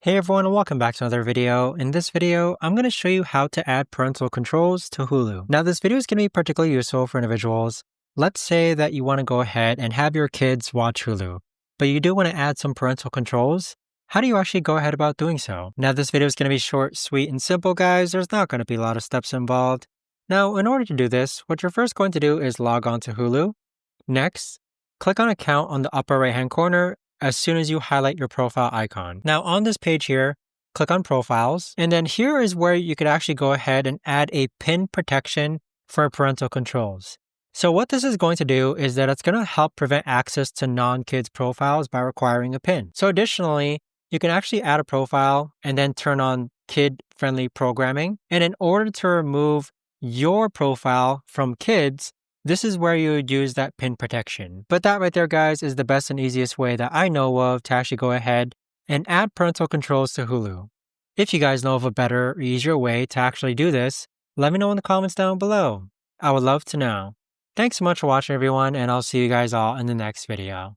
Hey everyone and welcome back to another video. In this video, I'm going to show you how to add parental controls to Hulu. Now this video is going to be particularly useful for individuals. Let's say that you want to go ahead and have your kids watch Hulu, but you do want to add some parental controls. How do you actually go ahead about doing so? Now this video is going to be short, sweet, and simple, guys. There's not going to be a lot of steps involved. Now in order to do this, what you're first going to do is log on to Hulu. Next, click on Account on the upper right hand corner as soon as you highlight your profile icon. Now on this page here, click on Profiles, and then here is where you could actually go ahead and add a PIN protection for parental controls. So what this is going to do is that it's going to help prevent access to non-kids profiles by requiring a PIN. So additionally, you can actually add a profile and then turn on kid-friendly programming. And in order to remove your profile from kids, this is where you would use that PIN protection. But that right there, guys, is the best and easiest way that I know of to actually go ahead and add parental controls to Hulu. If you guys know of a better or easier way to actually do this, let me know in the comments down below. I would love to know. Thanks so much for watching, everyone, and I'll see you guys all in the next video.